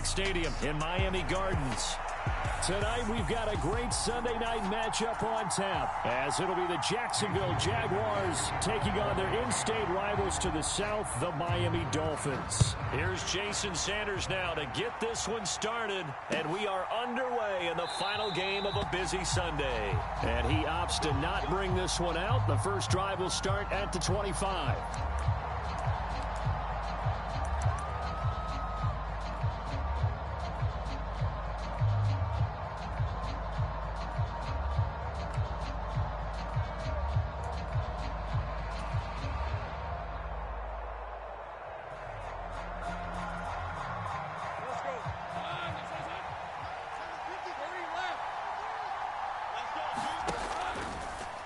Stadium in Miami Gardens. Tonight, we've got a great Sunday night matchup on tap, as it'll be the Jacksonville Jaguars taking on their in-state rivals to the south, the Miami Dolphins. Here's Jason Sanders now to get this one started, and we are underway in the final game of a busy Sunday. And he opts to not bring this one out. The first drive will start at the 25.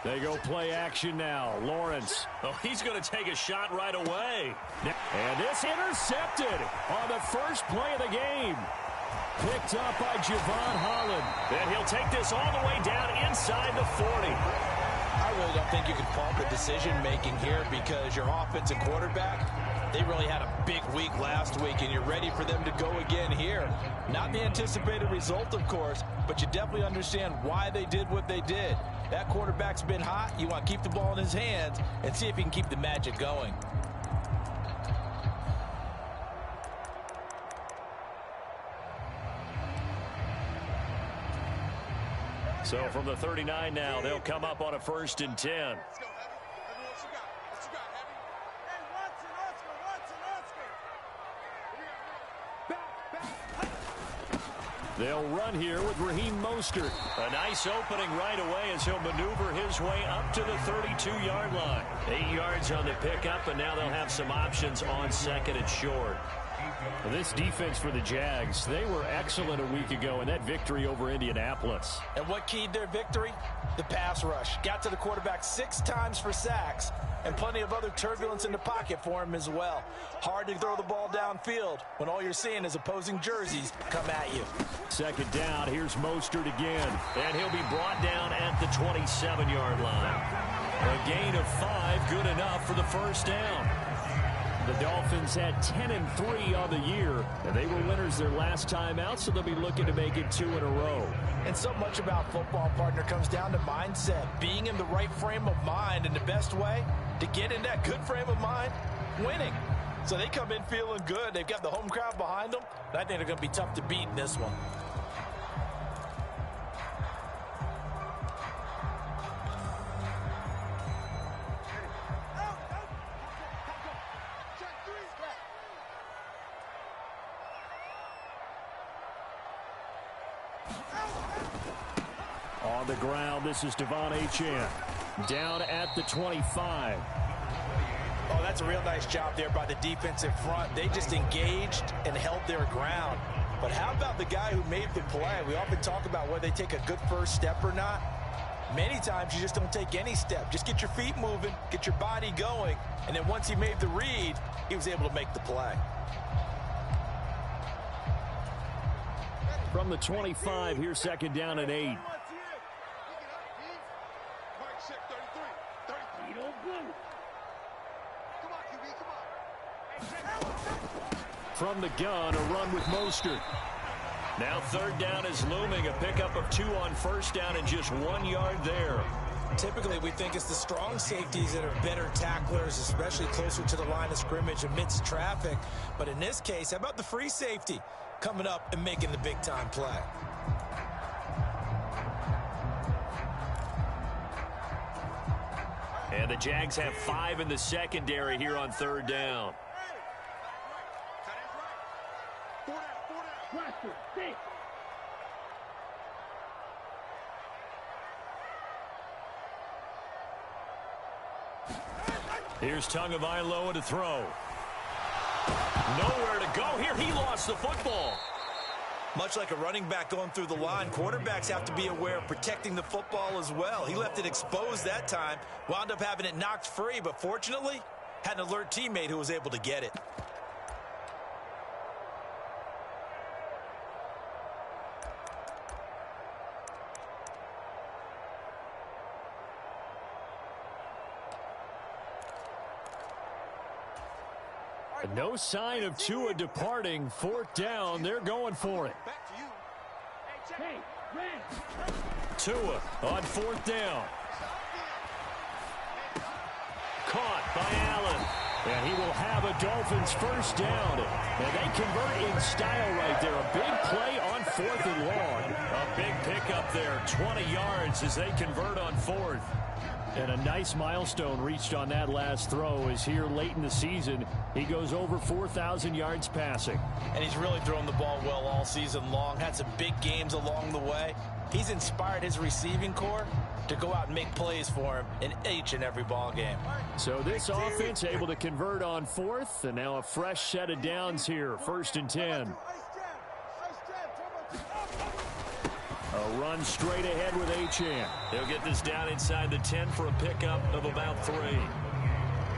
They go play action now. Lawrence. Oh, he's going to take a shot right away. And this intercepted on the first play of the game. Picked up by Javon Holland. And he'll take this all the way down inside the 40. I really don't think you can fault the decision-making here because your offensive quarterback, they really had a big week last week, and you're ready for them to go again here. Not the anticipated result, of course, but you definitely understand why they did what they did. That quarterback's been hot. You want to keep the ball in his hands and see if he can keep the magic going. So from the 39 now, they'll come up on a 1st and 10. Let's go, Heavy. Heavy, what you got? What you got, Heavy? Hey, Watson, Oscar. They'll run here with Raheem Mostert. A nice opening right away as he'll maneuver his way up to the 32-yard line. 8 yards on the pickup, and now they'll have some options on 2nd and short. This defense for the Jags, they were excellent a week ago in that victory over Indianapolis. And what keyed their victory? The pass rush. Got to the quarterback 6 times for sacks, and plenty of other turbulence in the pocket for him as well. Hard to throw the ball downfield when all you're seeing is opposing jerseys come at you. 2nd down, here's Mostert again, and he'll be brought down at the 27-yard line. A gain of 5, good enough for the 1st down. The Dolphins had 10-3 on the year, and they were winners their last time out, so they'll be looking to make it 2 in a row. And so much about football, partner, comes down to mindset, being in the right frame of mind, and the best way to get in that good frame of mind, winning. So they come in feeling good. They've got the home crowd behind them, and I think they're going to be tough to beat in this one. On the ground, this is Devon Achane. Down at the 25. Oh, that's a real nice job there by the defensive front. They just engaged and held their ground. But how about the guy who made the play? We often talk about whether they take a good first step or not. Many times you just don't take any step. Just get your feet moving, get your body going, and then once he made the read, he was able to make the play. From the 25, here's 2nd down and 8. From the gun, a run with Mostert. Now 3rd down is looming. A pickup of 2 on 1st down and just 1 yard there. Typically, we think it's the strong safeties that are better tacklers, especially closer to the line of scrimmage amidst traffic. But in this case, how about the free safety coming up and making the big-time play? And the Jags have 5 in the secondary here on 3rd down. Here's Tagovailoa to throw. Nowhere to go here. He lost the football. Much like a running back going through the line, quarterbacks have to be aware of protecting the football as well. He left it exposed that time, wound up having it knocked free, but fortunately, had an alert teammate who was able to get it. No sign of Tua departing. Fourth down. They're going for it. Back to you. Tua on fourth down. Caught by Allen. And he will have a Dolphins first down. And they convert in style right there. A big play on fourth and long. A big pickup there. 20 yards as they convert on fourth. And a nice milestone reached on that last throw is here late in the season. He goes over 4,000 yards passing. And he's really thrown the ball well all season long. Had some big games along the way. He's inspired his receiving corps to go out and make plays for him in each and every ball game. So this offense able to convert on fourth, and now a fresh set of downs here, 1st and 10. A run straight ahead with Achane. They'll get this down inside the 10 for a pickup of about 3.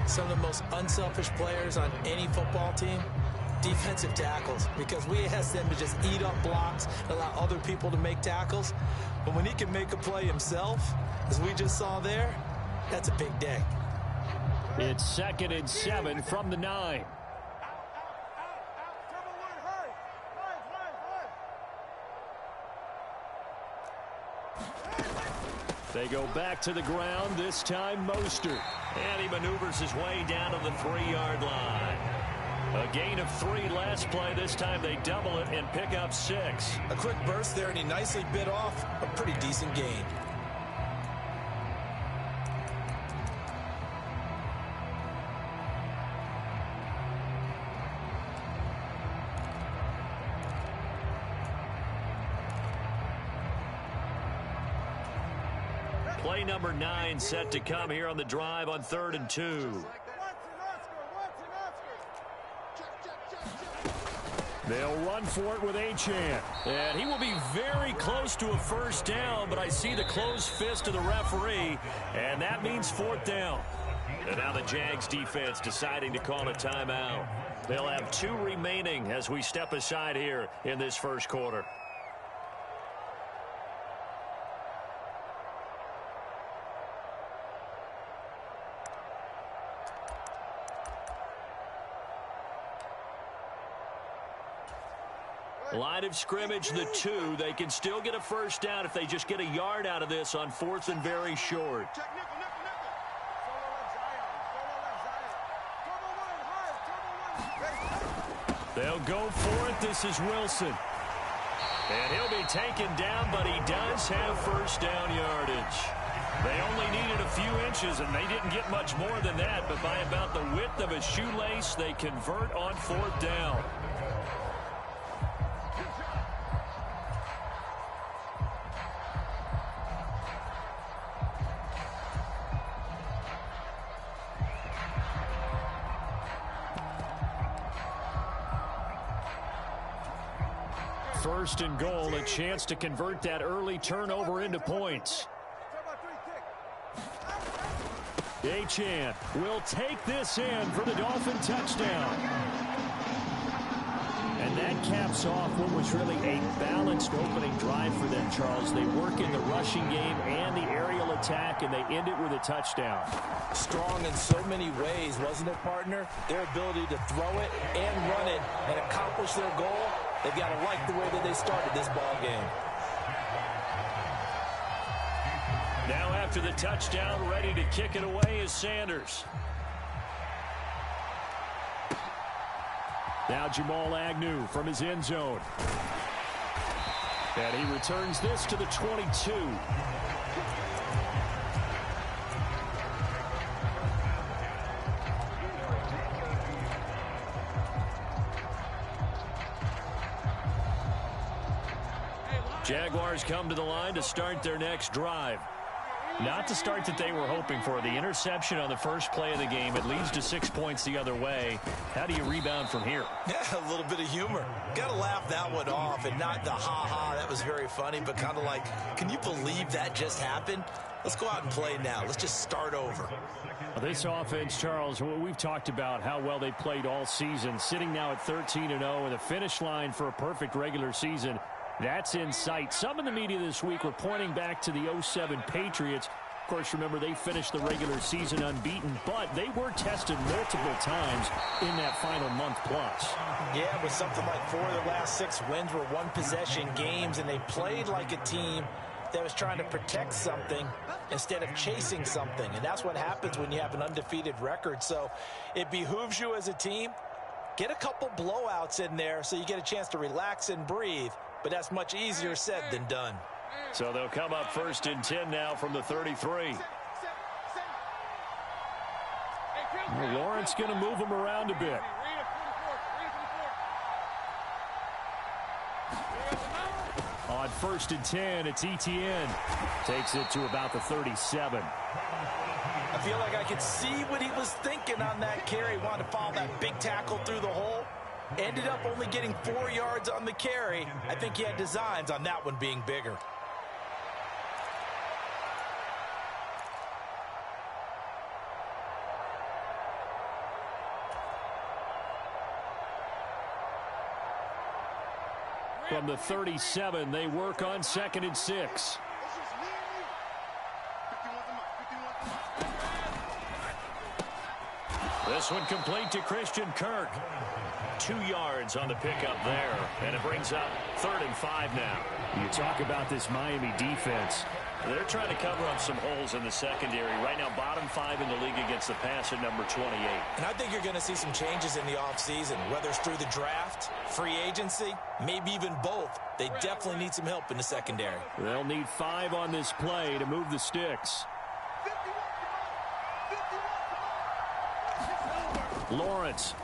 Some of the most unselfish players on any football team, defensive tackles, because we ask them to just eat up blocks, allow other people to make tackles. But when he can make a play himself, as we just saw there, that's a big day. It's 2nd and 7 from the 9. They go back to the ground, this time Mostert. And he maneuvers his way down to the 3-yard line. A gain of 3 last play. This time they double it and pick up 6. A quick burst there, and he nicely bit off a pretty decent gain. Play number 9 set to come here on the drive on 3rd and 2. They'll run for it with Achane. And he will be very close to a first down, but I see the closed fist of the referee, and that means 4th down. And now the Jags defense deciding to call a timeout. They'll have 2 remaining as we step aside here in this first quarter. Line of scrimmage, the 2. They can still get a first down if they just get a yard out of this on 4th and very short. They'll go for it. This is Wilson. And he'll be taken down, but he does have first down yardage. They only needed a few inches, and they didn't get much more than that, but by about the width of a shoelace, they convert on 4th down. First and goal, a chance to convert that early turnover into points. Achane will take this in for the Dolphin touchdown. And that caps off what was really a balanced opening drive for them, Charles. They work in the rushing game and the aerial attack, and they end it with a touchdown. Strong in so many ways, wasn't it, partner? Their ability to throw it and run it and accomplish their goal. They've got to like the way that they started this ball game. Now after the touchdown, ready to kick it away is Sanders. Now Jamal Agnew from his end zone. And he returns this to the 22. Jaguars come to the line to start their next drive. Not the start that they were hoping for. The interception on the first play of the game. It leads to 6 points the other way. How do you rebound from here? Yeah, a little bit of humor. Got to laugh that one off, and not the ha-ha, that was very funny, but kind of like, can you believe that just happened? Let's go out and play now. Let's just start over. This offense, Charles, we've talked about how well they played all season, sitting now at 13-0 and the finish line for a perfect regular season. That's in sight. Some in the media this week were pointing back to the 07 Patriots. Of course, remember, they finished the regular season unbeaten, but they were tested multiple times in that final month plus. Yeah, with something like 4 of the last 6 wins were one-possession games, and they played like a team that was trying to protect something instead of chasing something. And that's what happens when you have an undefeated record. So it behooves you as a team, get a couple blowouts in there so you get a chance to relax and breathe. But that's much easier said than done. So they'll come up 1st and 10 now from the 33. Well, Lawrence going to move them around a bit. On 1st and 10, it's Etienne. Takes it to about the 37. I feel like I could see what he was thinking on that carry. Wanted to follow that big tackle through the hole. Ended up only getting 4 yards on the carry. I think he had designs on that one being bigger. From the 37, they work on 2nd and 6. This one complete to Christian Kirk. 2 yards on the pickup there, and it brings up 3rd and 5 now. You talk about this Miami defense. They're trying to cover up some holes in the secondary. Right now, bottom 5 in the league against the pass at number 28. And I think you're going to see some changes in the offseason, whether it's through the draft, free agency, maybe even both. They definitely need some help in the secondary. They'll need 5 on this play to move the sticks. Lawrence.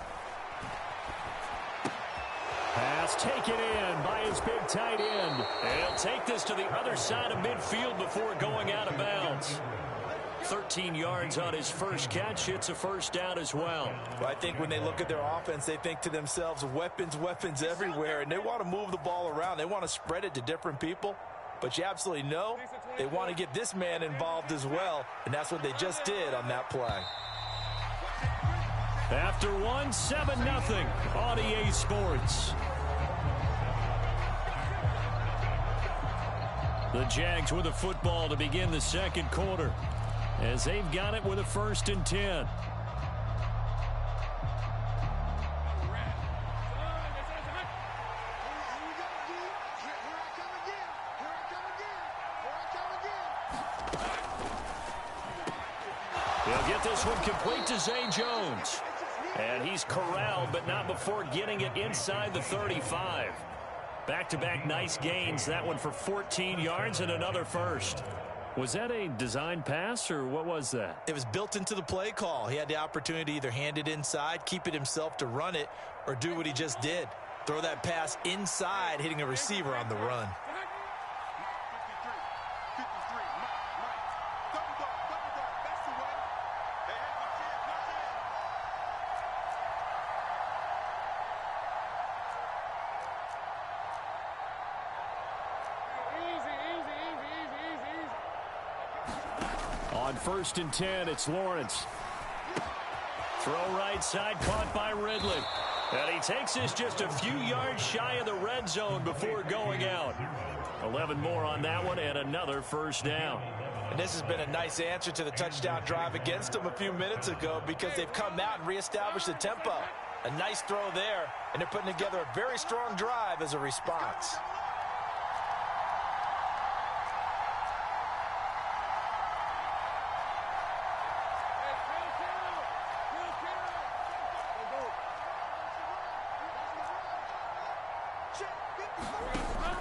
Pass taken in by his big tight end. And he'll take this to the other side of midfield before going out of bounds. 13 yards on his first catch. It's a 1st down as well. Well, I think when they look at their offense, they think to themselves, weapons, weapons everywhere. And they want to move the ball around. They want to spread it to different people. But you absolutely know they want to get this man involved as well. And that's what they just did on that play. After 1, 7-0 on EA Sports. The Jags with a football to begin the 2nd quarter as they've got it with a 1st and 10. He'll get this one complete to Zay Jones. And he's corralled, but not before getting it inside the 35. Back-to-back nice gains. That one for 14 yards and another 1st. Was that a design pass, or what was that? It was built into the play call. He had the opportunity to either hand it inside, keep it himself to run it, or do what he just did. Throw that pass inside, hitting a receiver on the run. On 1st and 10, it's Lawrence. Throw right side, caught by Ridley. And he takes this just a few yards shy of the red zone before going out. 11 more on that one and another 1st down. And this has been a nice answer to the touchdown drive against them a few minutes ago because they've come out and reestablished the tempo. A nice throw there, and they're putting together a very strong drive as a response.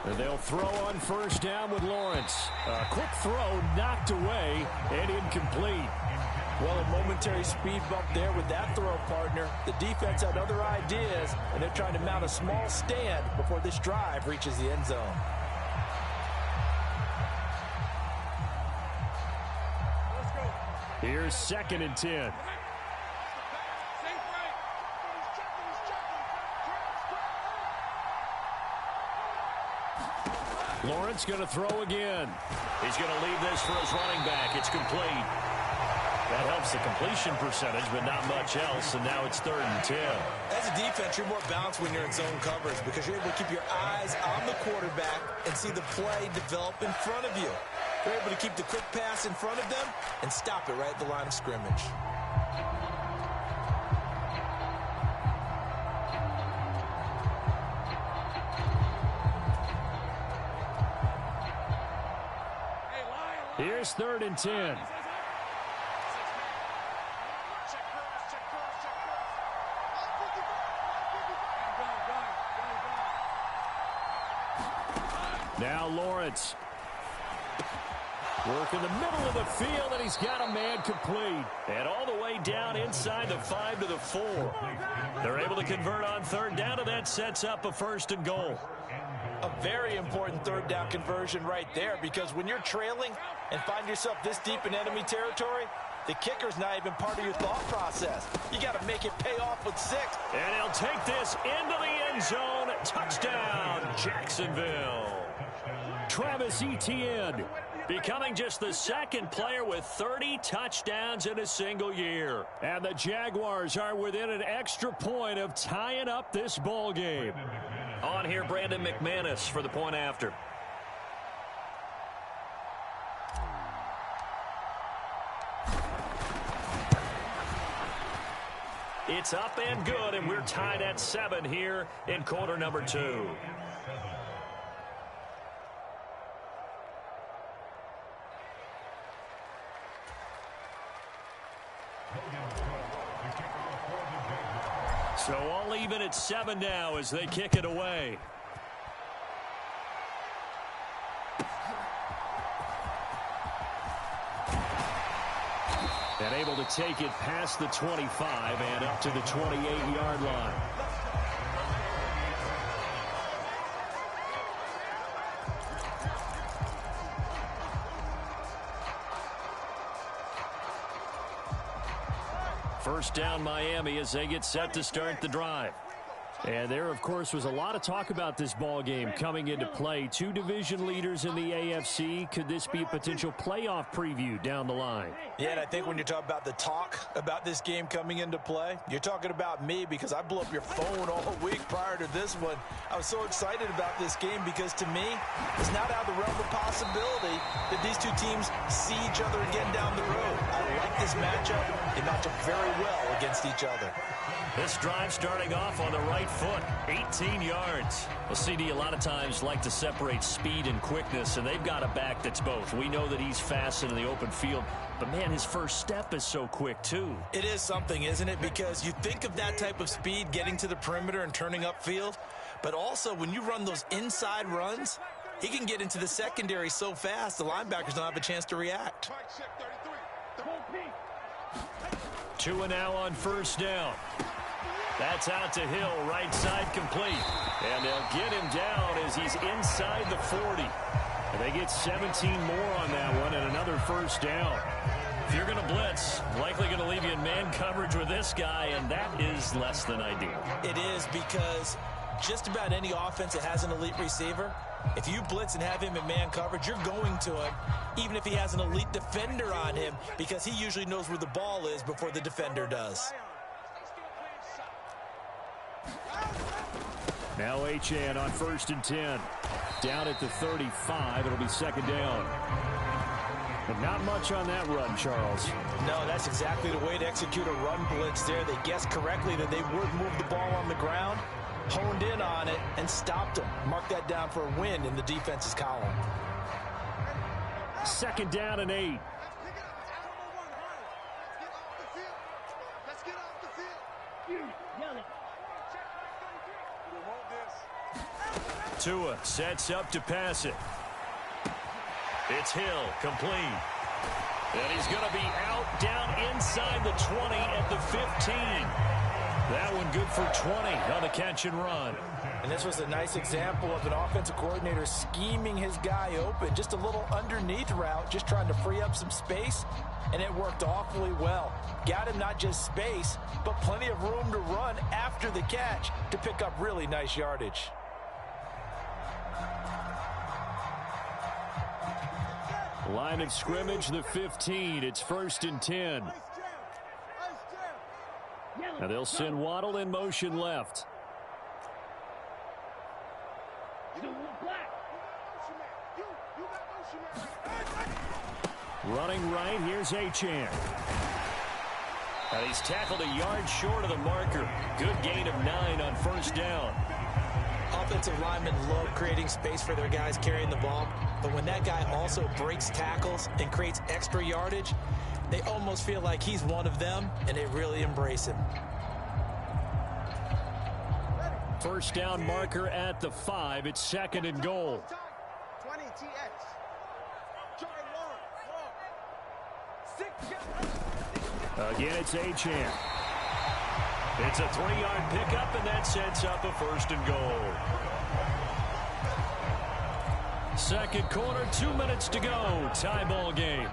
And they'll throw on 1st down with Lawrence. A quick throw knocked away and incomplete. Well, a momentary speed bump there with that throw, partner. The defense had other ideas, and they're trying to mount a small stand before this drive reaches the end zone. Here's 2nd and 10. Lawrence going to throw again. He's going to leave this for his running back. It's complete. That helps the completion percentage, but not much else, and now it's 3rd and 10. As a defense, you're more balanced when you're in zone coverage because you're able to keep your eyes on the quarterback and see the play develop in front of you. They're able to keep the quick pass in front of them and stop it right at the line of scrimmage. Here's 3rd and 10. Now Lawrence. Work in the middle of the field, and he's got a man complete. And all the way down inside the 5 to the 4. They're able to convert on 3rd down, and that sets up a 1st and goal. A very important 3rd down conversion right there, because when you're trailing and find yourself this deep in enemy territory, the kicker's not even part of your thought process. You got to make it pay off with 6. And he'll take this into the end zone. Touchdown, Jacksonville. Travis Etienne becoming just the 2nd player with 30 touchdowns in a single year. And the Jaguars are within an extra point of tying up this ball game. On here, Brandon McManus for the point after. It's up and good, and we're tied at 7 here in quarter number 2. So all even at 7 now as they kick it away. And able to take it past the 25 and up to the 28-yard line. First down Miami as they get set to start the drive. And there, of course, was a lot of talk about this ball game coming into play. 2 division leaders in the AFC. Could this be a potential playoff preview down the line? Yeah, and I think when you talk about the talk about this game coming into play, you're talking about me, because I blew up your phone all week prior to this one. I was so excited about this game because, to me, it's not out of the realm of possibility that these 2 teams see each other again down the road. I like this matchup. They match up very well against each other. This drive starting off on the right foot, 18 yards. Well, CD, a lot of times like to separate speed and quickness, and they've got a back that's both. We know that he's fast in the open field, but, man, his first step is so quick, too. It is something, isn't it? Because you think of that type of speed getting to the perimeter and turning upfield, but also when you run those inside runs, he can get into the secondary so fast the linebackers don't have a chance to react. 2 and now on 1st down. That's out to Hill, right side complete. And they'll get him down as he's inside the 40. And they get 17 more on that one and another 1st down. If you're going to blitz, likely going to leave you in man coverage with this guy, and that is less than ideal. It is, because just about any offense that has an elite receiver, if you blitz and have him in man coverage, you're going to him, even if he has an elite defender on him, because he usually knows where the ball is before the defender does. Now Achane on 1st and 10. Down at the 35. It'll be 2nd down. But not much on that run, Charles. No, that's exactly the way to execute a run blitz there. They guessed correctly that they would move the ball on the ground, honed in on it, and stopped them. Mark that down for a win in the defense's column. 2nd down and 8. Tua sets up to pass it. It's Hill, complete. And he's going to be out down inside the 20 at the 15. That one good for 20 on the catch and run. And this was a nice example of an offensive coordinator scheming his guy open. Just a little underneath route, just trying to free up some space, and it worked awfully well. Got him not just space, but plenty of room to run after the catch to pick up really nice yardage. Line of scrimmage, the 15. It's 1st and 10. Now they'll send Waddle in motion left. Running right, here's Achane. And he's tackled a yard short of the marker. Good gain of 9 on first down. Offensive linemen love creating space for their guys carrying the ball, but when that guy also breaks tackles and creates extra yardage, they almost feel like he's one of them, and they really embrace him. First down marker at the 5. It's 2nd and goal. 20 TX. Again, it's Achane. It's a 3-yard pickup, and that sets up a 1st and goal. Second quarter, 2 minutes to go. Tie ball game.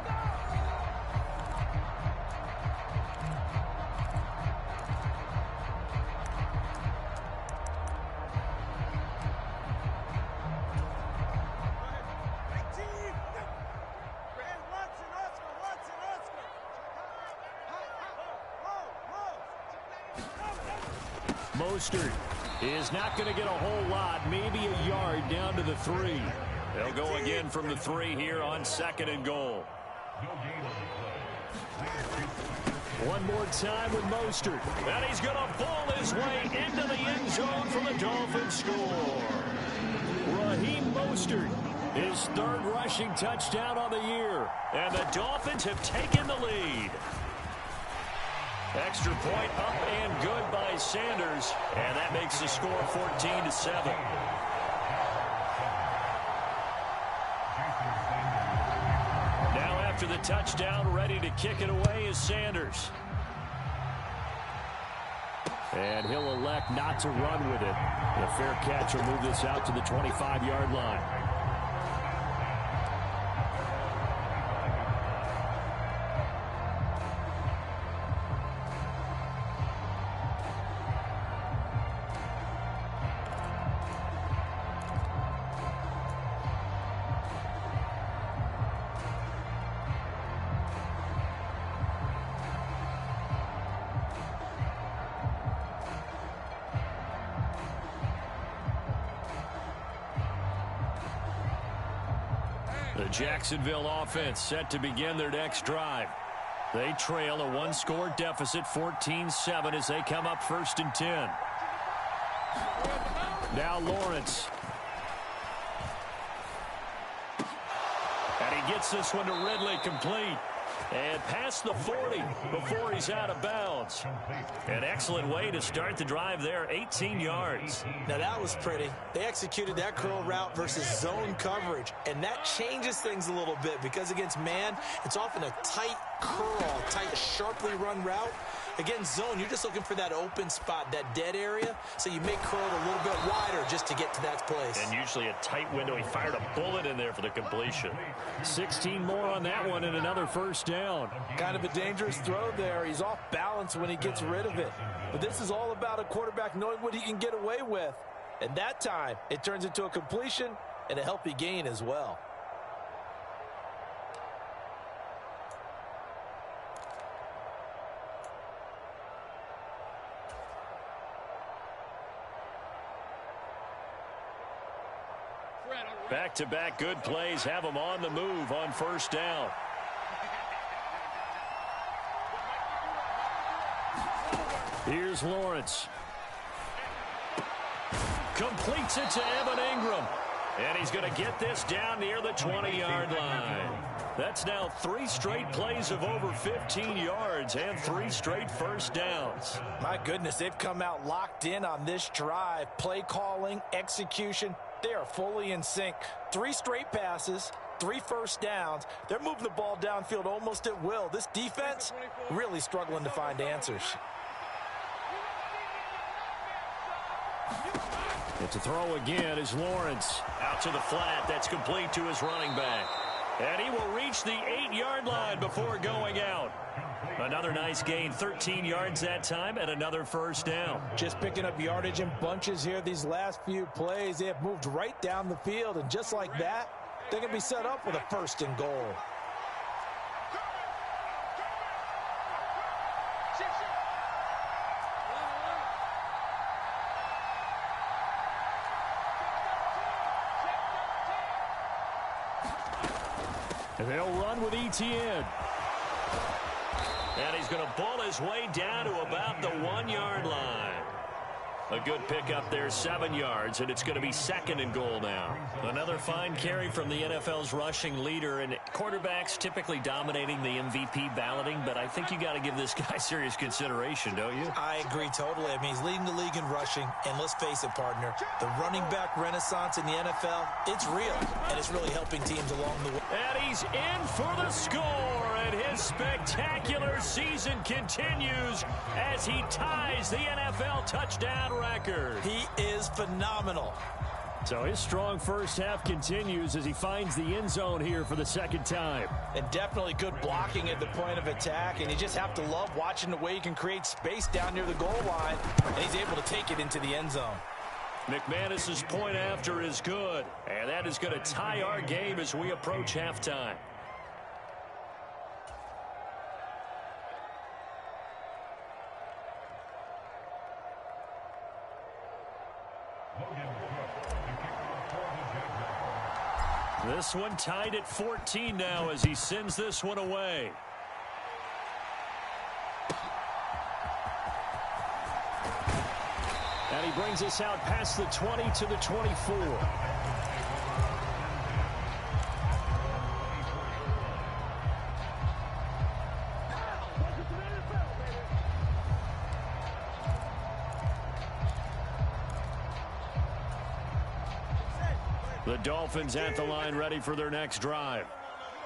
Mostert is not going to get a whole lot, maybe a yard down to the 3. They'll go again from the 3 here on 2nd and goal. One more time with Mostert. And he's going to pull his way into the end zone for the Dolphins score. Raheem Mostert, his 3rd rushing touchdown on the year. And the Dolphins have taken the lead. Extra point up and good by Sanders. And that makes the score 14-7. Now after the touchdown, ready to kick it away is Sanders. And he'll elect not to run with it. The fair catch will move this out to the 25-yard line. The Jacksonville offense set to begin their next drive. They trail a 1-score deficit, 14-7, as they come up 1st and 10. Now Lawrence. And he gets this one to Ridley, complete. And past the 40 before he's out of bounds. An excellent way to start the drive there, 18 yards. Now that was pretty. They executed that curl route versus zone coverage, and that changes things a little bit because against man, it's often a tight curl, tight, sharply run route. Against zone, you're just looking for that open spot, that dead area, so you make curl a little bit wider just to get to that place. And usually a tight window. He fired a bullet in there for the completion. 16 more on that one and another first down. Kind of a dangerous throw there. He's off balance when he gets rid of it. But this is all about a quarterback knowing what he can get away with. And that time, it turns into a completion and a healthy gain as well. Back-to-back good plays have them on the move on first down. Here's Lawrence. Completes it to Evan Ingram. And he's going to get this down near the 20-yard line. That's now 3 straight plays of over 15 yards and 3 straight first downs. My goodness, they've come out locked in on this drive. Play calling, execution, they are fully in sync. 3 straight passes, 3 first downs. They're moving the ball downfield almost at will. This defense really struggling to find answers. It's a throw again as Lawrence Out to the flat. That's complete to his running back. and he will reach the 8-yard line before going out. Another nice gain, 13 yards that time, and another first down. Just picking up yardage in bunches here these last few plays. They have moved right down the field, and just like that, they can be set up with a 1st and goal. They'll run with ETN. And he's going to bull his way down to about the 1-yard line. A good pickup there, 7 yards, and it's going to be 2nd and goal now. Another fine carry from the NFL's rushing leader, and quarterbacks typically dominating the MVP balloting, but I think you got to give this guy serious consideration, don't you? I agree totally. I mean, he's leading the league in rushing, and let's face it, partner, the running back renaissance in the NFL, it's real, and it's really helping teams along the way. And he's in for the score, and his spectacular season continues as he ties the NFL touchdown record. He is phenomenal. So his strong first half continues as he finds the end zone here for the 2nd time. And definitely good blocking at the point of attack, and you just have to love watching the way he can create space down near the goal line, and he's able to take it into the end zone. McManus's point after is good, and that is going to tie our game as we approach halftime. This one tied at 14 now as he sends this one away. And he brings us out past the 20 to the 24. The Dolphins at the line ready for their next drive.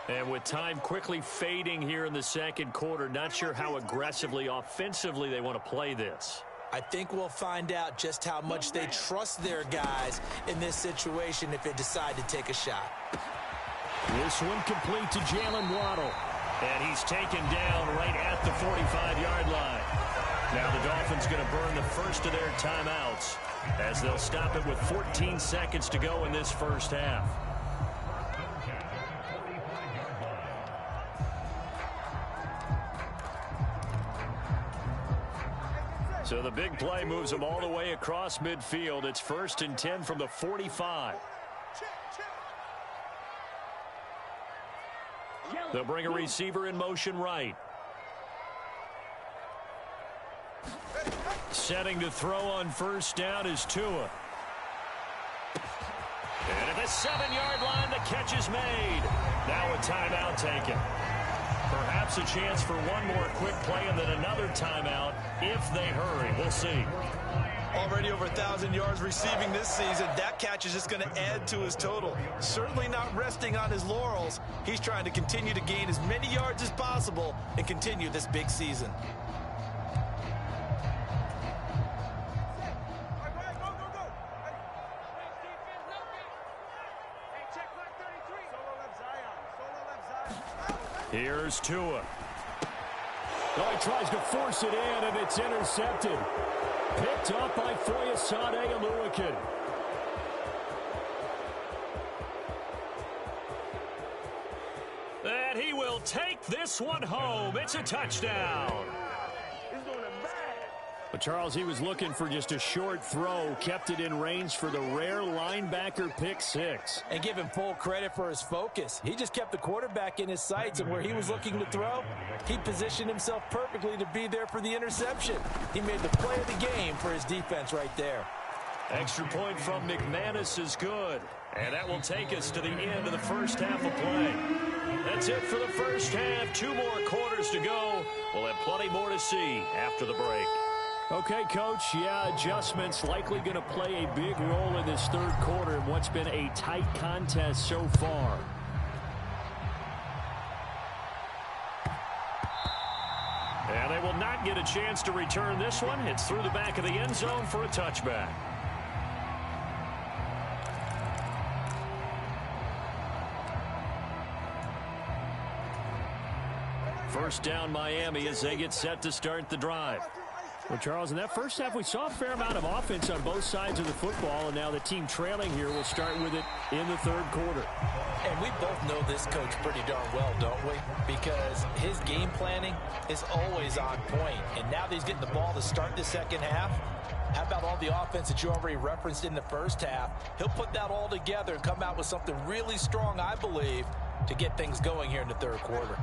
And with time quickly fading here in the 2nd quarter, not sure how aggressively, offensively they want to play this. I think we'll find out just how much they trust their guys in this situation if they decide to take a shot. This one complete to Jalen Waddle. And he's taken down right at the 45-yard line. Now the Dolphins going to burn the first of their timeouts as they'll stop it with 14 seconds to go in this first half. So the big play moves them all the way across midfield. It's 1st and 10 from the 45. They'll bring a receiver in motion right. Setting to throw on first down is Tua. And at the 7-yard line, the catch is made. Now a timeout taken. Perhaps a chance for one more quick play and then another timeout if they hurry. We'll see. Already over 1,000 yards receiving this season. That catch is just going to add to his total. Certainly not resting on his laurels. He's trying to continue to gain as many yards as possible and continue this big season. Here's Tua. Oh, he tries to force it in, and it's intercepted. Picked up by Foyesade Oluwakin. And he will take this one home. It's a touchdown. But Charles, he was looking for just a short throw, kept it in range for the rare linebacker pick 6. And give him full credit for his focus. He just kept the quarterback in his sights, and where he was looking to throw, he positioned himself perfectly to be there for the interception. He made the play of the game for his defense right there. Extra point from McManus is good. And that will take us to the end of the first half of play. That's it for the first half. 2 more quarters to go. We'll have plenty more to see after the break. Okay, Coach, yeah, adjustments likely going to play a big role in this 3rd quarter in what's been a tight contest so far. And they will not get a chance to return this one. It's through the back of the end zone for a touchback. First down, Miami, as they get set to start the drive. Well, Charles, in that first half, we saw a fair amount of offense on both sides of the football, and now the team trailing here will start with it in the 3rd quarter. And we both know this coach pretty darn well, don't we? Because his game planning is always on point. And now that he's getting the ball to start the second half, how about all the offense that you already referenced in the first half? He'll put that all together and come out with something really strong, I believe, to get things going here in the third quarter.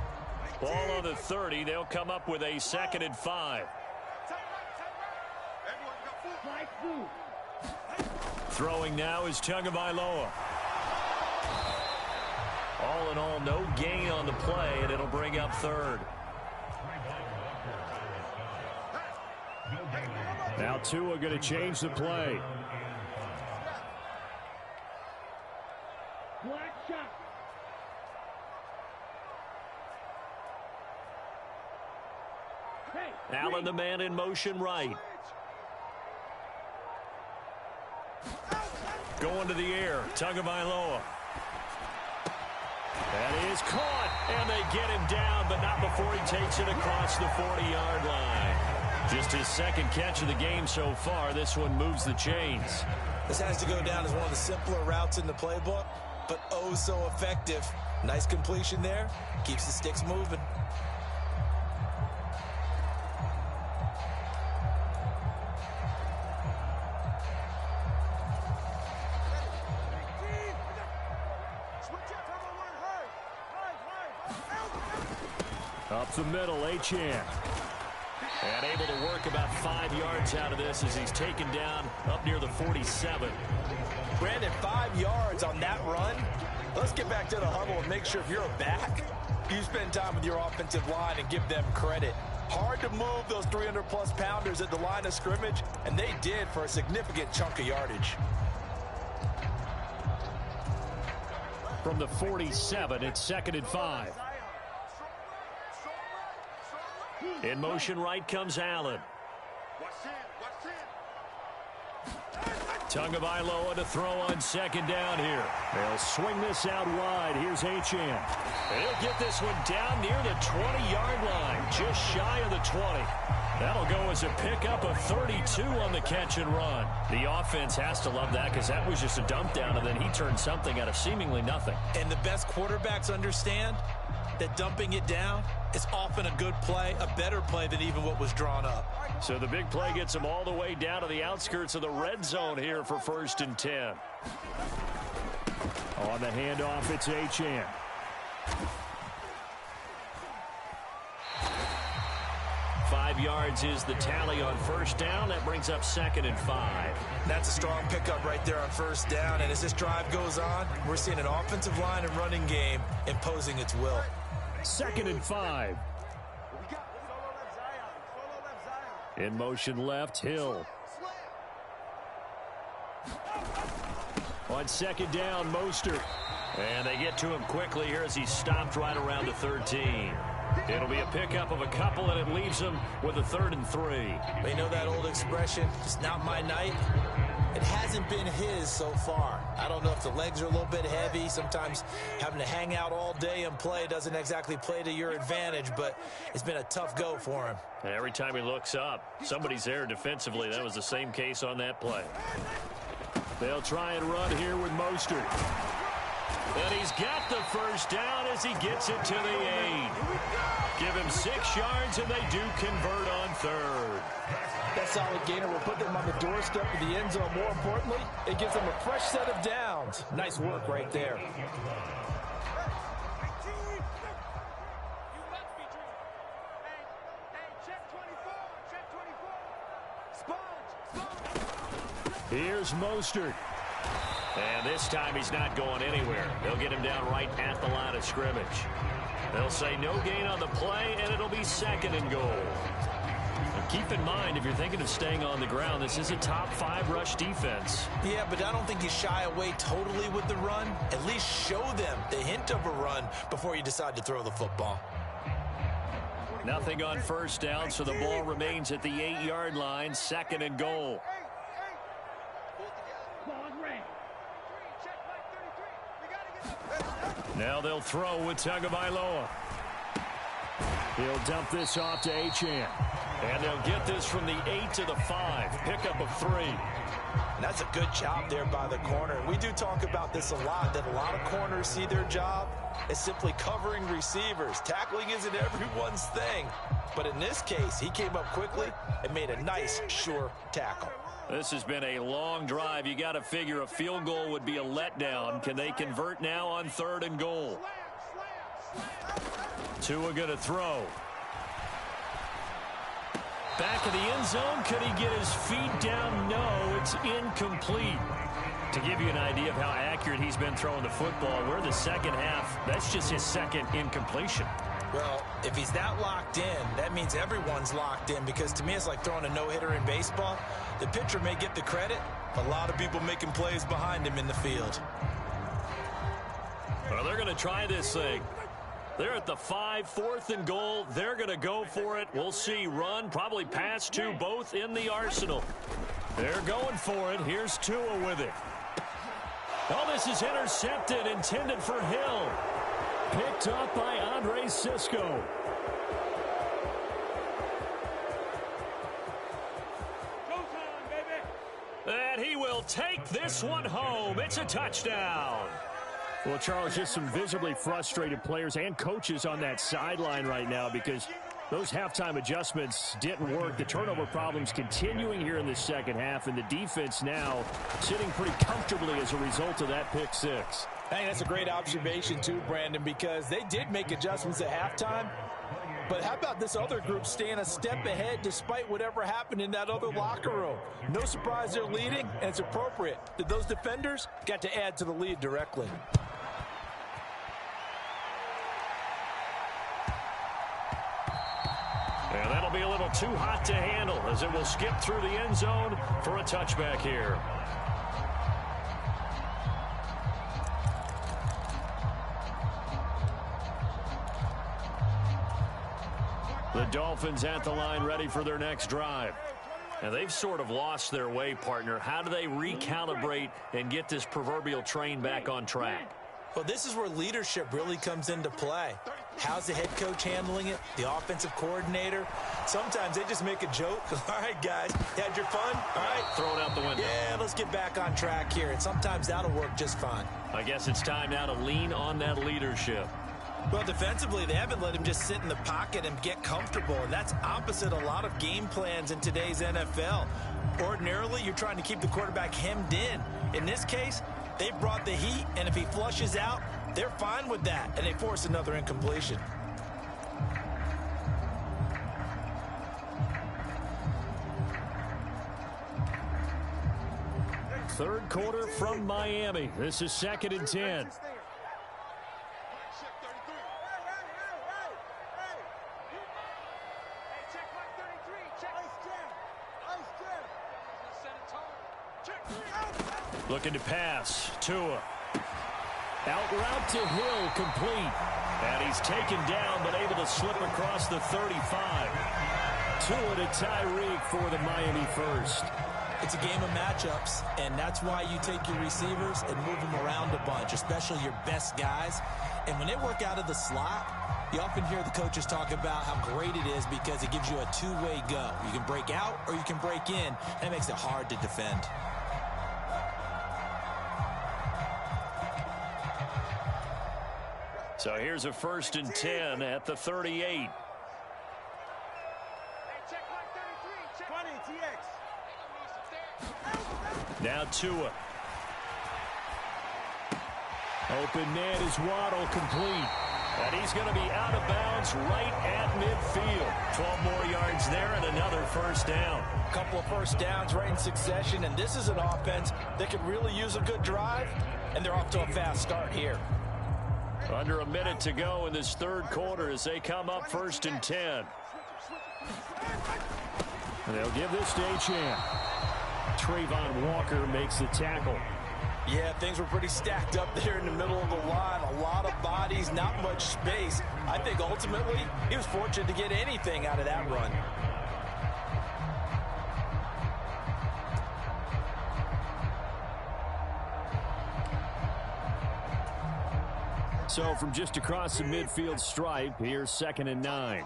Ball on the 30. They'll come up with a 2nd and 5. Throwing now is Tagovailoa. All in all, no gain on the play, and it'll bring up 3rd. Now Tua going to change the play. Allen, the man in motion right. Going to the air, Tagovailoa. That is caught, and they get him down, but not before he takes it across the 40-yard line. Just his 2nd catch of the game so far. This one moves the chains. This has to go down as one of the simpler routes in the playbook, but oh so effective. Nice completion there. Keeps the sticks moving. Up the middle, Achane. And able to work about 5 yards out of this as he's taken down up near the 47. Brandon, 5 yards on that run. Let's get back to the huddle and make sure if you're a back, you spend time with your offensive line and give them credit. Hard to move those 300-plus pounders at the line of scrimmage, and they did for a significant chunk of yardage. From the 47, it's 2nd and 5. In motion right comes Allen. Tagovailoa to throw on 2nd down here. They'll swing this out wide. Here's Achane. He'll get this one down near the 20-yard line, just shy of the 20. That'll go as a pickup of 32 on the catch and run. The offense has to love that because that was just a dump down, and then he turned something out of seemingly nothing. And the best quarterbacks understand that dumping it down is often a good play, a better play than even what was drawn up. So the big play gets him all the way down to the outskirts of the red zone here for 1st and 10. On the handoff, it's Achane. Five yards is the tally on 1st down. That brings up 2nd and 5. That's a strong pickup right there on 1st down. And as this drive goes on, we're seeing an offensive line and running game imposing its will. 2nd and 5. In motion left, Hill. On 2nd down, Mostert. And they get to him quickly here as he's stopped right around the 13. It'll be a pickup of a couple, and it leaves him with a 3rd and 3. They know that old expression, it's not my night. It hasn't been his so far. I don't know if the legs are a little bit heavy. Sometimes having to hang out all day and play doesn't exactly play to your advantage, but it's been a tough go for him. And every time he looks up, somebody's there defensively. That was the same case on that play. They'll try and run here with Mostert. And he's got the 1st down as he gets it to the 8. Give him 6 yards, and they do convert on 3rd. That solid gainer will put them on the doorstep of the end zone. More importantly, it gives them a fresh set of downs. Nice work right there. Here's Mostert. And this time he's not going anywhere. They'll get him down right at the line of scrimmage. They'll say no gain on the play, and it'll be 2nd and goal. And keep in mind, if you're thinking of staying on the ground, this is a top 5 rush defense. Yeah, but I don't think you shy away totally with the run. At least show them the hint of a run before you decide to throw the football. Nothing on 1st down, so the ball remains at the 8-yard line, 2nd and goal. Now they'll throw with Tagovailoa. He'll dump this off to Achane. And they'll get this from the 8 to the 5. Pickup of 3. And that's a good job there by the corner. We do talk about this a lot, that a lot of corners see their job as simply covering receivers. Tackling isn't everyone's thing. But in this case, he came up quickly and made a nice, sure tackle. This has been a long drive. You got to figure a field goal would be a letdown. Can they convert now on 3rd and goal? Tua going to throw. Back of the end zone. Could he get his feet down? No, it's incomplete. To give you an idea of how accurate he's been throwing the football, we're in the second half. That's just his second incompletion. Well, if he's that locked in, that means everyone's locked in, because to me it's like throwing a no-hitter in baseball. The pitcher may get the credit, a lot of people making plays behind him in the field. Well, they're going to try this thing. They're at the 5, 4th and goal. They're going to go for it. We'll see. Run, probably pass to both in the arsenal. They're going for it. Here's Tua with it. Oh, this is intercepted, intended for Hill. Picked up by Andre Cisco. And he will take this one home. It's a touchdown. Well, Charles, just some visibly frustrated players and coaches on that sideline right now because those halftime adjustments didn't work. The turnover problems continuing here in the second half, and the defense now sitting pretty comfortably as a result of that pick six. I think that's a great observation too, Brandon, because they did make adjustments at halftime. But how about this other group staying a step ahead despite whatever happened in that other locker room? No surprise they're leading, and it's appropriate that those defenders got to add to the lead directly. And that'll be a little too hot to handle as it will skip through the end zone for a touchback here. The Dolphins at the line ready for their next drive. And they've sort of lost their way, partner. How do they recalibrate and get this proverbial train back on track? Well, this is where leadership really comes into play. How's the head coach handling it? The offensive coordinator? Sometimes they just make a joke. All right, guys, you had your fun? All right. Throw it out the window. Yeah, let's get back on track here. And sometimes that'll work just fine. I guess it's time now to lean on that leadership. Well, defensively, they haven't let him just sit in the pocket and get comfortable. And that's opposite a lot of game plans in today's NFL. Ordinarily, you're trying to keep the quarterback hemmed in. In this case, they brought the heat, and if he flushes out, they're fine with that, and they force another incompletion. Third quarter from Miami. This is 2nd and 10. Looking to pass. Tua. Out route to Hill, complete. And he's taken down, but able to slip across the 35. Tua to Tyreek for the Miami first. It's a game of matchups, and that's why you take your receivers and move them around a bunch, especially your best guys. And when they work out of the slot, you often hear the coaches talk about how great it is because it gives you a two-way go. You can break out or you can break in, and it makes it hard to defend. So here's a 1st and 10 at the 38. Now Tua. Open man is Waddle, complete. And he's going to be out of bounds right at midfield. 12 more yards there and another first down. A couple of first downs right in succession, and this is an offense that could really use a good drive, and they're off to a fast start here. Under a minute to go in this third quarter as they come up 1st and 10. And they'll give this to Achane. Trayvon Walker makes the tackle. Yeah, things were pretty stacked up there in the middle of the line. A lot of bodies, not much space. I think ultimately he was fortunate to get anything out of that run. So from just across the midfield stripe, here's 2nd and 9.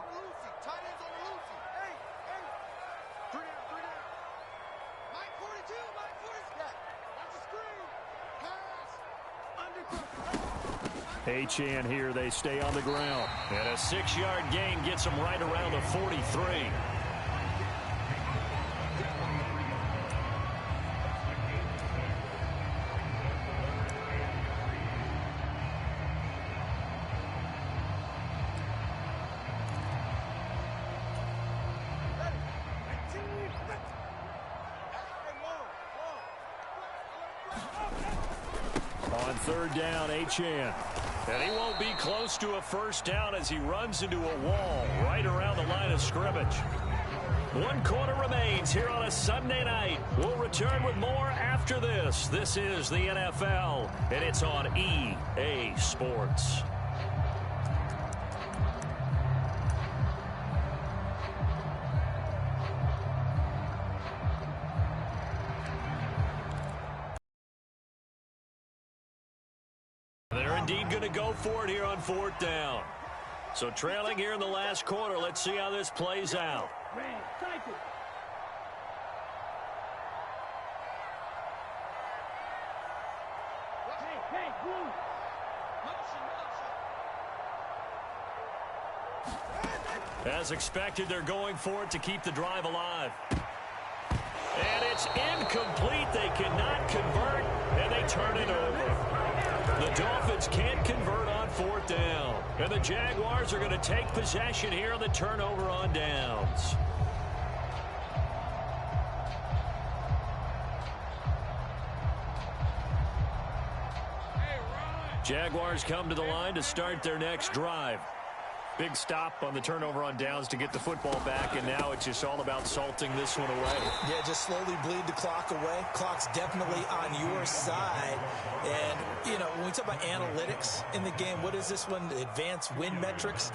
Achane here, they stay on the ground. And a 6-yard gain gets them right around the 43. On third down, Achane. And he won't be close to a first down as he runs into a wall right around the line of scrimmage. 1 quarter remains here on a Sunday night. We'll return with more after this. This is the NFL, and it's on EA Sports. They're indeed going to go for it here on 4th down. So trailing here in the last quarter, let's see how this plays out. As expected, they're going for it to keep the drive alive. And it's incomplete. They cannot convert, and they turn it over. The Dolphins can't convert on 4th down. And the Jaguars are going to take possession here on the turnover on downs. Jaguars come to the line to start their next drive. Big stop on the turnover on downs to get the football back, and now it's just all about salting this one away. Yeah, just slowly bleed the clock away. Clock's definitely on your side. And, you know, when we talk about analytics in the game, what is this one? Advanced win metrics?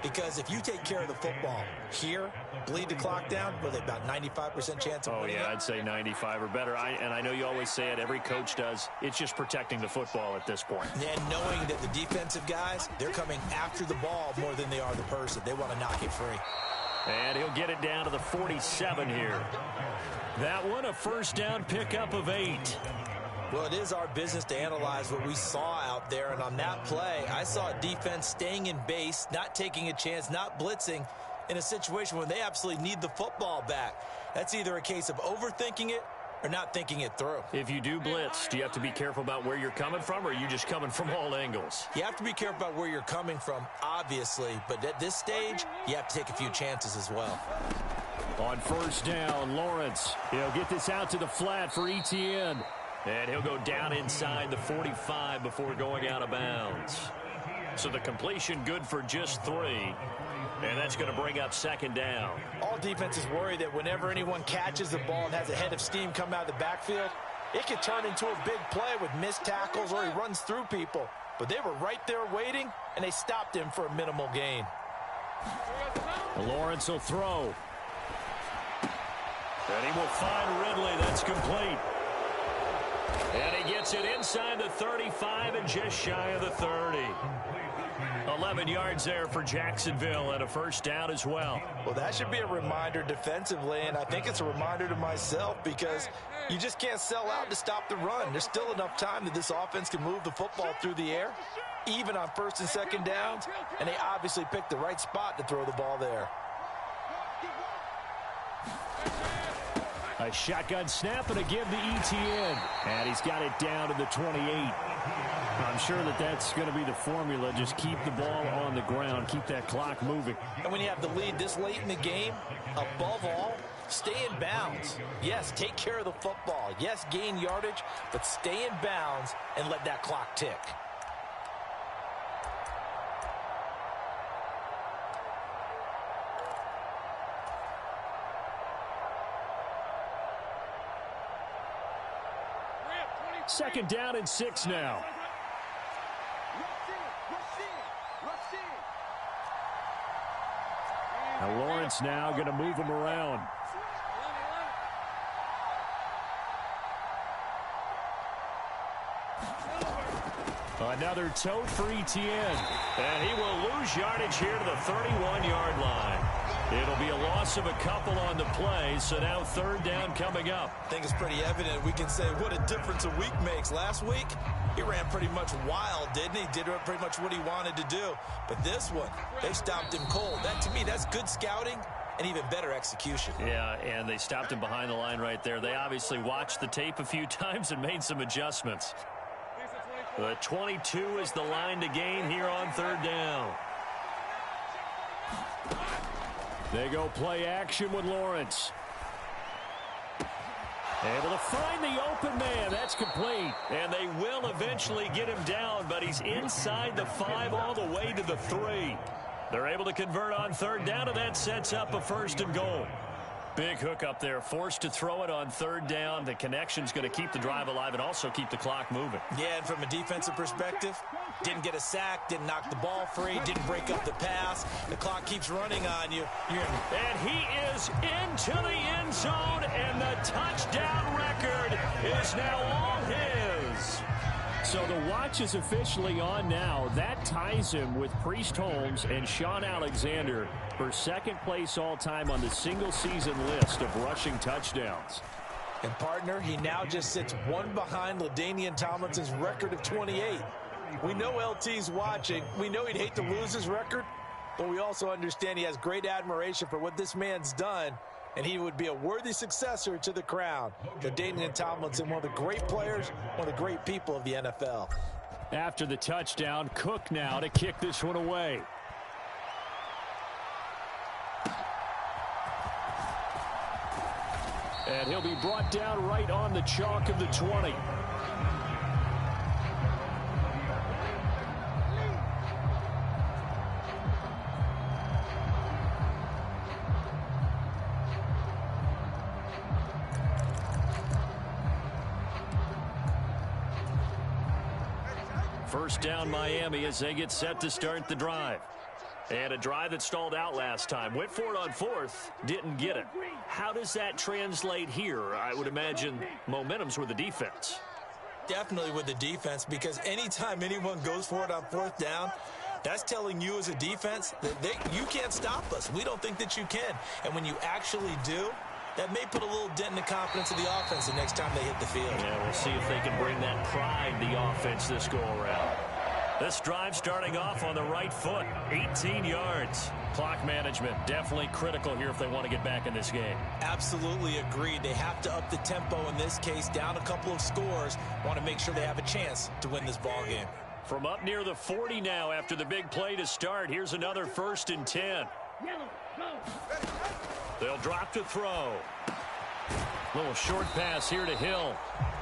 Because if you take care of the football here, bleed the clock down, with about 95% chance of winning. Oh, yeah, I'd say 95 or better. And I know you always say it, every coach does. It's just protecting the football at this point. And knowing that the defensive guys, they're coming after the ball more than they are the person. They want to knock it free. And he'll get it down to the 47 here. That one, a first down pickup of 8. Well, it is our business to analyze what we saw out there. And on that play, I saw a defense staying in base, not taking a chance, not blitzing in a situation where they absolutely need the football back. That's either a case of overthinking it or not thinking it through. If you do blitz, do you have to be careful about where you're coming from, or are you just coming from all angles? You have to be careful about where you're coming from, obviously. But at this stage, you have to take a few chances as well. On first down, Lawrence. He'll get this out to the flat for Etienne. And he'll go down inside the 45 before going out of bounds. So the completion good for just 3. And that's going to bring up second down. All defenses worry that whenever anyone catches the ball and has a head of steam come out of the backfield, it could turn into a big play with missed tackles or he runs through people. But they were right there waiting, and they stopped him for a minimal gain. Lawrence will throw. And he will find Ridley. That's complete. And he gets it inside the 35 and just shy of the 30. 11 yards there for Jacksonville and a first down as well. Well, that should be a reminder defensively, and I think it's a reminder to myself because you just can't sell out to stop the run. There's still enough time that this offense can move the football through the air, even on first and second downs, and they obviously picked the right spot to throw the ball there. A shotgun snap and a give to Etienne. And he's got it down to the 28. I'm sure that that's going to be the formula. Just keep the ball on the ground. Keep that clock moving. And when you have the lead this late in the game, above all, stay in bounds. Yes, take care of the football. Yes, gain yardage, but stay in bounds and let that clock tick. Second down and 6 now. Now Lawrence now going to move him around. Another tote for Etienne. And he will lose yardage here to the 31-yard line. It'll be a loss of a couple on the play, so now third down coming up. I think it's pretty evident. We can say what a difference a week makes. Last week, he ran pretty much wild, didn't he? Did pretty much what he wanted to do. But this one, they stopped him cold. That, to me, that's good scouting and even better execution. Yeah, and they stopped him behind the line right there. They obviously watched the tape a few times and made some adjustments. The 22 is the line to gain here on third down. They go play action with Lawrence. Able to find the open man. That's complete. And they will eventually get him down, but he's inside the 5 all the way to the 3. They're able to convert on third down, and that sets up a 1st and goal. Big hook up there, forced to throw it on third down. The connection's going to keep the drive alive and also keep the clock moving. Yeah, and from a defensive perspective, didn't get a sack, didn't knock the ball free, didn't break up the pass. The clock keeps running on you. And he is into the end zone, and the touchdown record is now all his. So the watch is officially on now. That ties him with Priest Holmes and Sean Alexander for second place all-time on the single-season list of rushing touchdowns. And, partner, he now just sits one behind LaDainian Tomlinson's record of 28. We know LT's watching. We know he'd hate to lose his record, but we also understand he has great admiration for what this man's done, and he would be a worthy successor to the crown. LaDainian Tomlinson, one of the great players, one of the great people of the NFL. After the touchdown, Cook now to kick this one away. And he'll be brought down right on the chalk of the 20. First down Miami as they get set to start the drive. And a drive that stalled out last time. Went for it on 4th, didn't get it. How does that translate here? I would imagine momentum's with the defense. Definitely with the defense, because anytime anyone goes for it on 4th down, that's telling you as a defense that you can't stop us. We don't think that you can. And when you actually do, that may put a little dent in the confidence of the offense the next time they hit the field. Yeah, we'll see if they can bring that pride to the offense this go-around. This drive starting off on the right foot, 18 yards. Clock management definitely critical here if they want to get back in this game. Absolutely agreed. They have to up the tempo in this case, down a couple of scores. Want to make sure they have a chance to win this ball game. From up near the 40 now after the big play to start, here's another 1st and 10. They'll drop to throw. Little short pass here to Hill.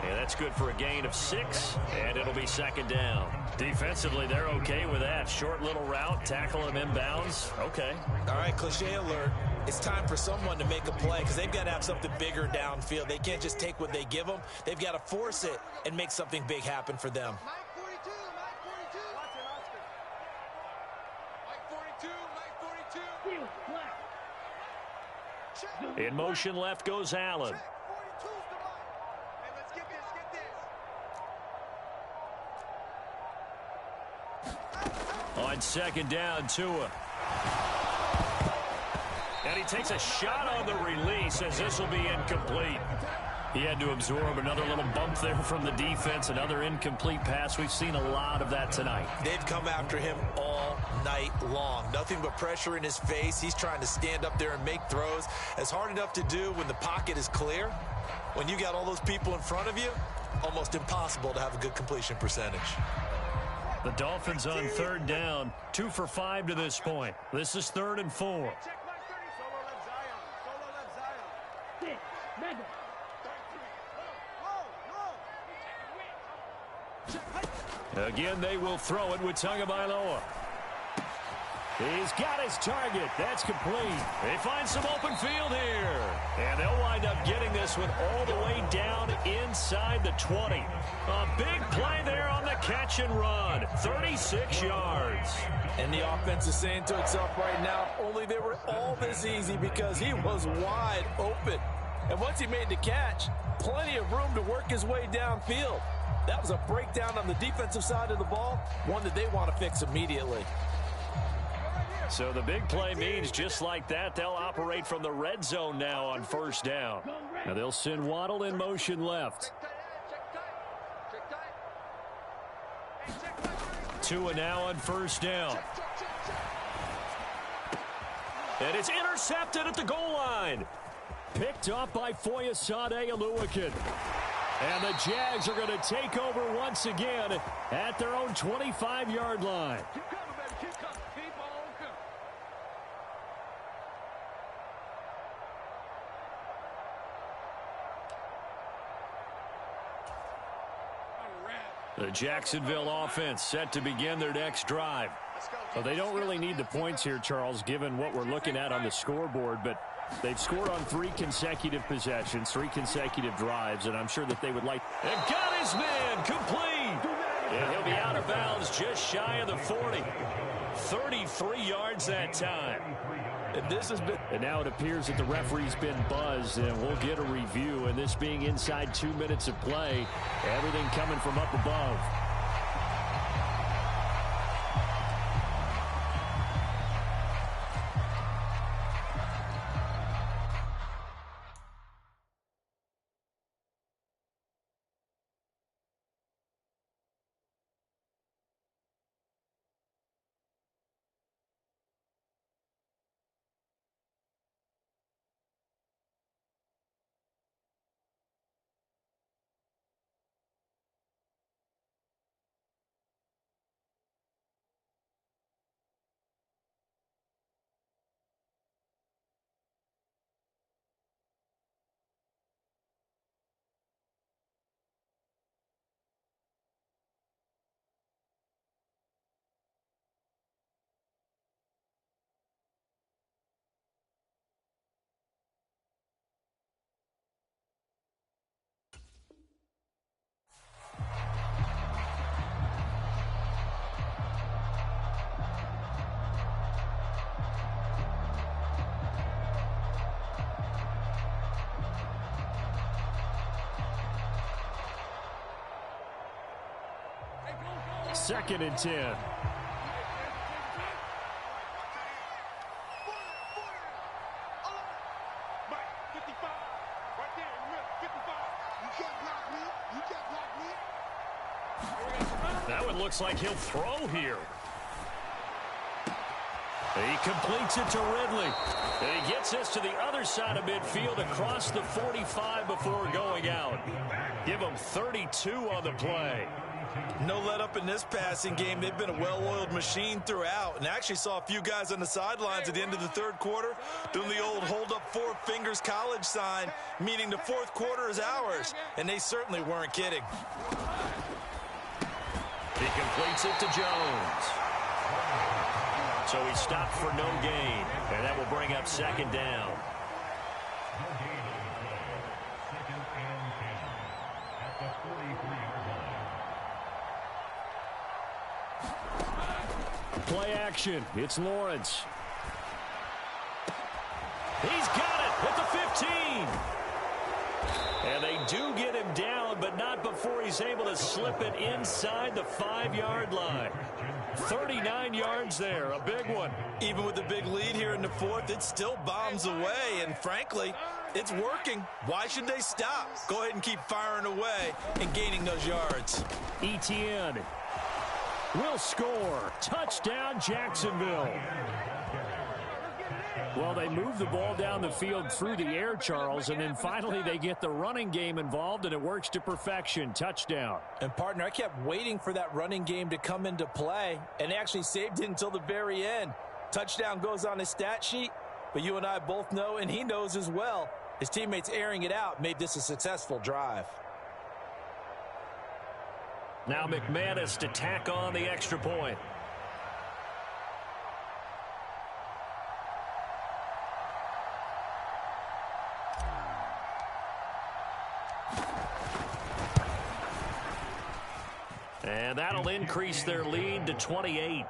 And that's good for a gain of 6, and it'll be 2nd down. Defensively, they're okay with that. Short little route, tackle him inbounds. Okay. All right, cliche alert. It's time for someone to make a play because they've got to have something bigger downfield. They can't just take what they give them. They've got to force it and make something big happen for them. In motion left goes Allen. On 2nd down, Tua. And he takes a shot on the release as this will be incomplete. He had to absorb another little bump there from the defense, another incomplete pass. We've seen a lot of that tonight. They've come after him all night long. Nothing but pressure in his face. He's trying to stand up there and make throws. It's hard enough to do when the pocket is clear. When you got all those people in front of you, almost impossible to have a good completion percentage. The Dolphins on 3rd down, 2 for 5 to this point. This is 3rd and 4. Again, they will throw it with Tagovailoa. He's got his target. That's complete. They find some open field here. And they'll wind up getting this one all the way down inside the 20. A big play there on the catch and run. 36 yards. And the offense is saying to itself right now, only they were all this easy because he was wide open. And once he made the catch, plenty of room to work his way downfield. That was a breakdown on the defensive side of the ball, one that they want to fix immediately. So the big play means just like that, they'll operate from the red zone now on 1st down. Now they'll send Waddle in motion left. Tua now on 1st down. And it's intercepted at the goal line. Picked up by Foyesade Oluwakin. And the Jags are going to take over once again at their own 25-yard line. The Jacksonville offense set to begin their next drive. Well, they don't really need the points here, Charles, given what we're looking at on the scoreboard, but they've scored on 3 consecutive possessions, 3 consecutive drives, and I'm sure that they would like. And got his man complete. And he'll be out of bounds just shy of the 40. 33 yards that time. And this has been. And now it appears that the referee's been buzzed, and we'll get a review. And this being inside 2 minutes of play, everything coming from up above. Second and 10. That one looks like he'll throw here. He completes it to Ridley. And he gets us to the other side of midfield across the 45 before going out. Give him 32 on the play. No let up in this passing game. They've been a well-oiled machine throughout. And actually saw a few guys on the sidelines at the end of the third quarter doing the old hold up 4 fingers college sign, meaning the fourth quarter is ours. And they certainly weren't kidding. He completes it to Jones. So he stopped for no gain. And that will bring up second down. Play action. It's Lawrence. He's got it at the 15. And they do get him down, but not before he's able to slip it inside the 5-yard line. 39 yards there, a big one. Even with the big lead here in the fourth, it still bombs away. And frankly, it's working. Why should they stop? Go ahead and keep firing away and gaining those yards. Etienne will score. Touchdown, Jacksonville. Well, they move the ball down the field through the air, Charles, and then finally they get the running game involved, and it works to perfection. Touchdown. And, partner, I kept waiting for that running game to come into play, and they actually saved it until the very end. Touchdown goes on his stat sheet, but you and I both know, and he knows as well, his teammates airing it out made this a successful drive. Now McManus to tack on the extra point. And that'll increase their lead to 28. Makes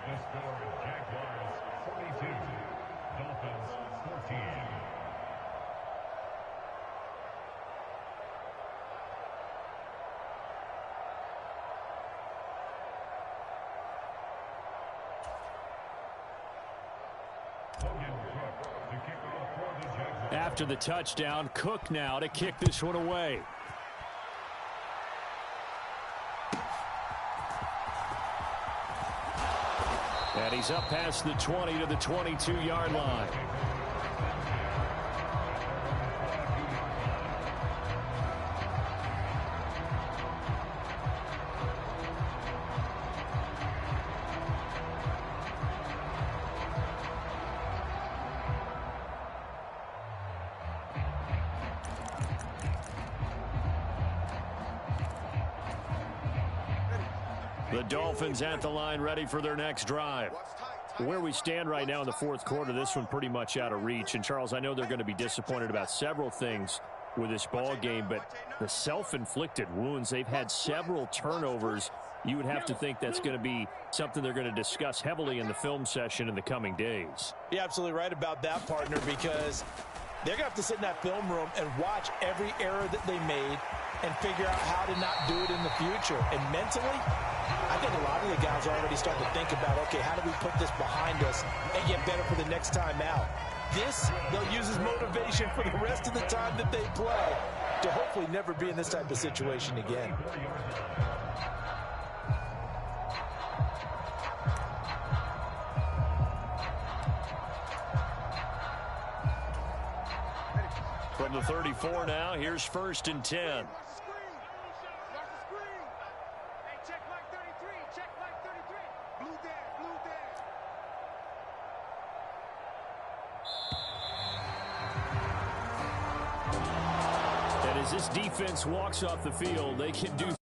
the score Jaguars 42, Dolphins 14. After the touchdown, Cook now to kick this one away. And he's up past the 20 to the 22-yard line. The Dolphins at the line, ready for their next drive. Where we stand right now in the fourth quarter, this one pretty much out of reach. And, Charles, I know they're going to be disappointed about several things with this ball game, but the self-inflicted wounds, they've had several turnovers. You would have to think that's going to be something they're going to discuss heavily in the film session in the coming days. You're absolutely right about that, partner, because they're going to have to sit in that film room and watch every error that they made and figure out how to not do it in the future. And mentally, I think a lot of the guys are already starting to think about, okay, how do we put this behind us and get better for the next time out? This, they'll use as motivation for the rest of the time that they play to hopefully never be in this type of situation again. From the 34 now, here's 1st and 10. And as this defense walks off the field, they can do